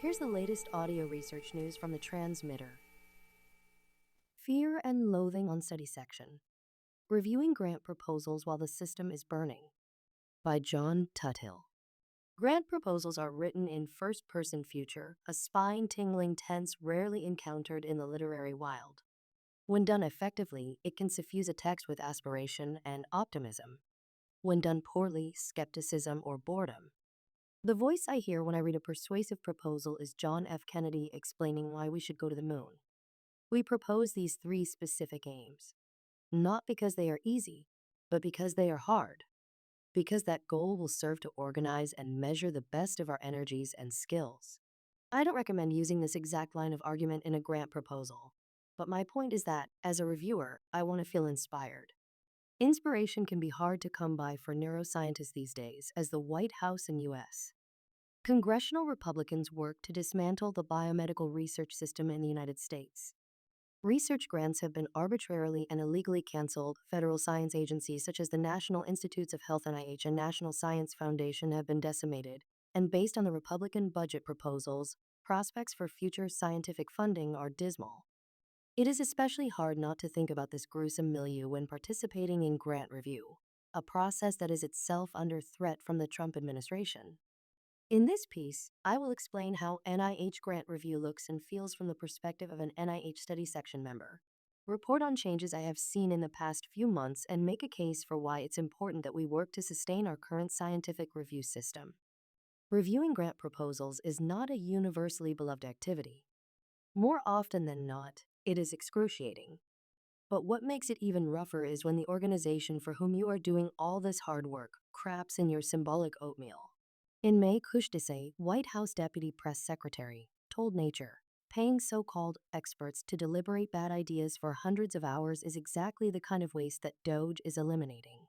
Here's the latest audio research news from the transmitter. Fear and Loathing on Study Section. Reviewing Grant Proposals While the System is Burning by John Tuthill. Grant proposals are written in first-person future, a spine-tingling tense rarely encountered in the literary wild. When done effectively, it can suffuse a text with aspiration and optimism. When done poorly, skepticism or boredom. The voice I hear when I read a persuasive proposal is John F. Kennedy explaining why we should go to the moon. We propose these three specific aims, not because they are easy, but because they are hard, because that goal will serve to organize and measure the best of our energies and skills. I don't recommend using this exact line of argument in a grant proposal, but my point is that, as a reviewer, I want to feel inspired. Inspiration can be hard to come by for neuroscientists these days, as the White House and U.S. Congressional Republicans work to dismantle the biomedical research system in the United States. Research grants have been arbitrarily and illegally canceled. Federal science agencies such as the National Institutes of Health (NIH) and National Science Foundation have been decimated, and based on the Republican budget proposals, prospects for future scientific funding are dismal. It is especially hard not to think about this gruesome milieu when participating in grant review, a process that is itself under threat from the Trump administration. In this piece, I will explain how NIH grant review looks and feels from the perspective of an NIH study section member, report on changes I have seen in the past few months, and make a case for why it's important that we work to sustain our current scientific review system. Reviewing grant proposals is not a universally beloved activity. More often than not, it is excruciating. But what makes it even rougher is when the organization for whom you are doing all this hard work craps in your symbolic oatmeal. In May, Kushdesai, White House Deputy Press Secretary, told Nature, paying so-called experts to deliberate bad ideas for hundreds of hours is exactly the kind of waste that DOGE is eliminating.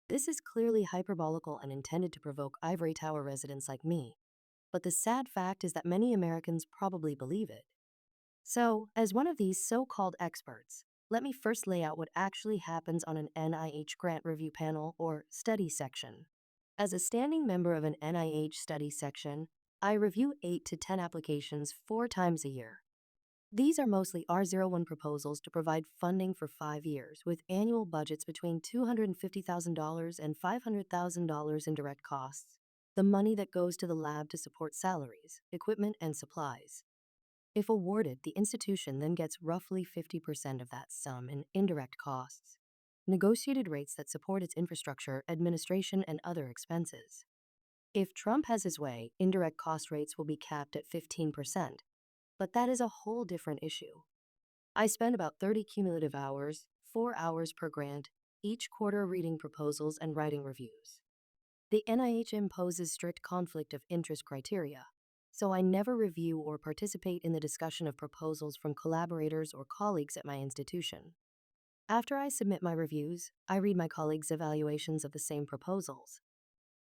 This is clearly hyperbolical and intended to provoke ivory tower residents like me, but the sad fact is that many Americans probably believe it. So, as one of these so-called experts, let me first lay out what actually happens on an NIH grant review panel or study section. As a standing member of an NIH study section, I review 8 to 10 applications 4 times a year. These are mostly R01 proposals to provide funding for 5 years, with annual budgets between $250,000 and $500,000 in direct costs, the money that goes to the lab to support salaries, equipment, and supplies. If awarded, the institution then gets roughly 50% of that sum in indirect costs, negotiated rates that support its infrastructure, administration, and other expenses. If Trump has his way, indirect cost rates will be capped at 15%, but that is a whole different issue. I spend about 30 cumulative hours, 4 hours per grant, each quarter reading proposals and writing reviews. The NIH imposes strict conflict of interest criteria, so I never review or participate in the discussion of proposals from collaborators or colleagues at my institution. After I submit my reviews, I read my colleagues' evaluations of the same proposals.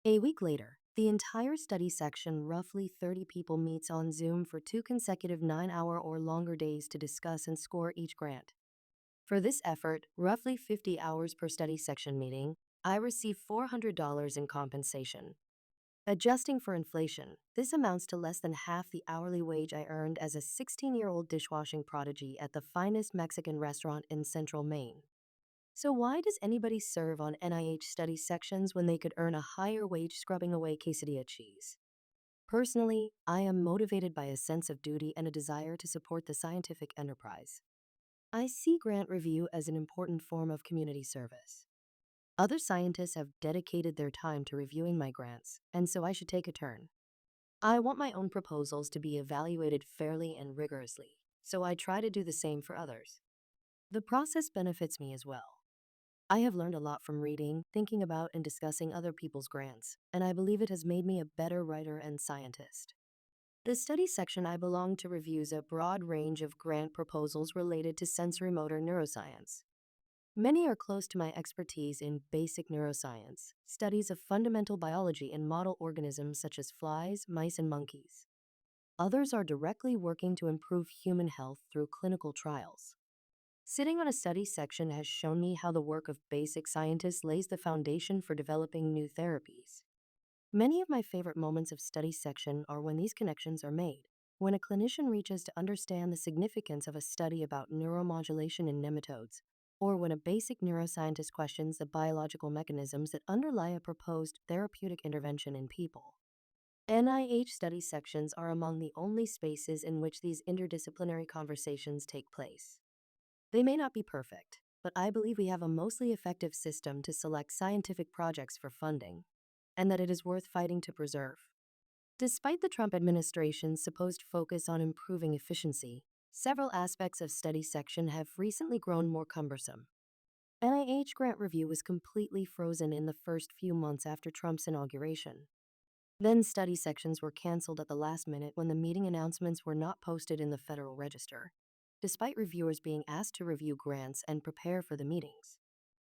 A week later, the entire study section, roughly 30 people, meets on Zoom for 2 consecutive 9-hour or longer days to discuss and score each grant. For this effort, roughly 50 hours per study section meeting, I receive $400 in compensation. Adjusting for inflation, this amounts to less than half the hourly wage I earned as a 16-year-old dishwashing prodigy at the finest Mexican restaurant in central Maine. So why does anybody serve on NIH study sections when they could earn a higher wage scrubbing away quesadilla cheese? Personally, I am motivated by a sense of duty and a desire to support the scientific enterprise. I see grant review as an important form of community service. Other scientists have dedicated their time to reviewing my grants, and so I should take a turn. I want my own proposals to be evaluated fairly and rigorously, so I try to do the same for others. The process benefits me as well. I have learned a lot from reading, thinking about, and discussing other people's grants, and I believe it has made me a better writer and scientist. The study section I belong to reviews a broad range of grant proposals related to sensory-motor neuroscience. Many are close to my expertise in basic neuroscience, studies of fundamental biology in model organisms such as flies, mice, and monkeys. Others are directly working to improve human health through clinical trials. Sitting on a study section has shown me how the work of basic scientists lays the foundation for developing new therapies. Many of my favorite moments of study section are when these connections are made, when a clinician reaches to understand the significance of a study about neuromodulation in nematodes, or when a basic neuroscientist questions the biological mechanisms that underlie a proposed therapeutic intervention in people. NIH study sections are among the only spaces in which these interdisciplinary conversations take place. They may not be perfect, but I believe we have a mostly effective system to select scientific projects for funding, and that it is worth fighting to preserve. Despite the Trump administration's supposed focus on improving efficiency, several aspects of study section have recently grown more cumbersome. NIH grant review was completely frozen in the first few months after Trump's inauguration. Then study sections were canceled at the last minute when the meeting announcements were not posted in the Federal Register, despite reviewers being asked to review grants and prepare for the meetings.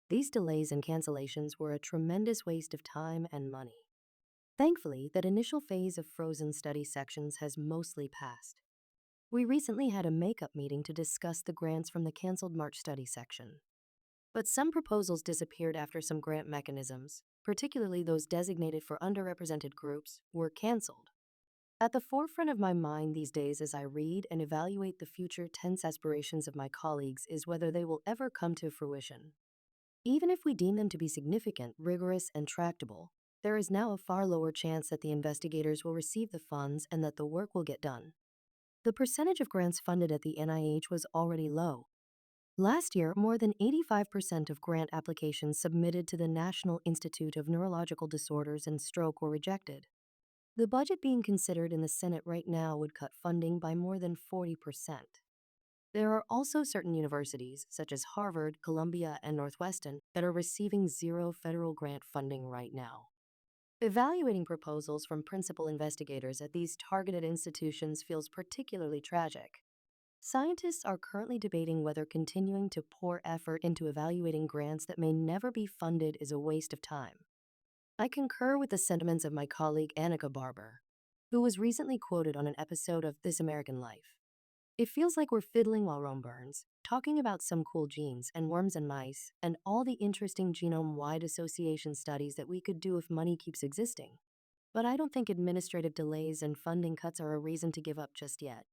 These delays and cancellations were a tremendous waste of time and money. Thankfully, that initial phase of frozen study sections has mostly passed. We recently had a makeup meeting to discuss the grants from the canceled March study section. But some proposals disappeared after some grant mechanisms, particularly those designated for underrepresented groups, were canceled. At the forefront of my mind these days as I read and evaluate the future tense aspirations of my colleagues is whether they will ever come to fruition. Even if we deem them to be significant, rigorous, and tractable, there is now a far lower chance that the investigators will receive the funds and that the work will get done. The percentage of grants funded at the NIH was already low. Last year, more than 85% of grant applications submitted to the National Institute of Neurological Disorders and Stroke were rejected. The budget being considered in the Senate right now would cut funding by more than 40%. There are also certain universities, such as Harvard, Columbia, and Northwestern, that are receiving zero federal grant funding right now. Evaluating proposals from principal investigators at these targeted institutions feels particularly tragic. Scientists are currently debating whether continuing to pour effort into evaluating grants that may never be funded is a waste of time. I concur with the sentiments of my colleague Annika Barber, who was recently quoted on an episode of This American Life. It feels like we're fiddling while Rome burns, talking about some cool genes and worms and mice and all the interesting genome-wide association studies that we could do if money keeps existing. But I don't think administrative delays and funding cuts are a reason to give up just yet.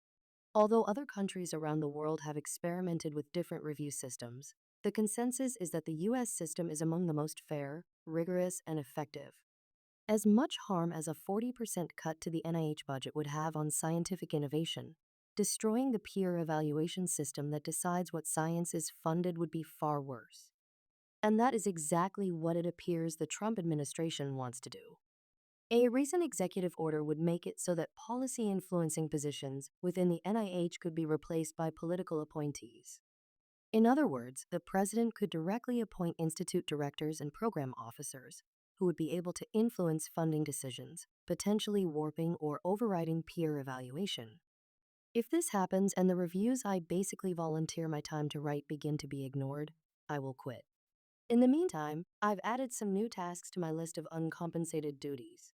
Although other countries around the world have experimented with different review systems, the consensus is that the US system is among the most fair, rigorous, and effective. As much harm as a 40% cut to the NIH budget would have on scientific innovation, destroying the peer evaluation system that decides what science is funded would be far worse. And that is exactly what it appears the Trump administration wants to do. A recent executive order would make it so that policy influencing positions within the NIH could be replaced by political appointees. In other words, the president could directly appoint institute directors and program officers who would be able to influence funding decisions, potentially warping or overriding peer evaluation. If this happens and the reviews I basically volunteer my time to write begin to be ignored, I will quit. In the meantime, I've added some new tasks to my list of uncompensated duties: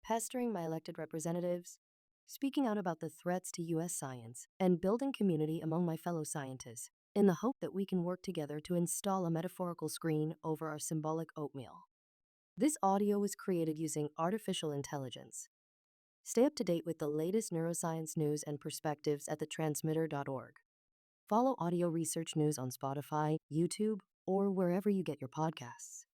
pestering my elected representatives, speaking out about the threats to U.S. science, and building community among my fellow scientists in the hope that we can work together to install a metaphorical screen over our symbolic oatmeal. This audio was created using artificial intelligence. Stay up to date with the latest neuroscience news and perspectives at thetransmitter.org. Follow Audio Research News on Spotify, YouTube, or wherever you get your podcasts.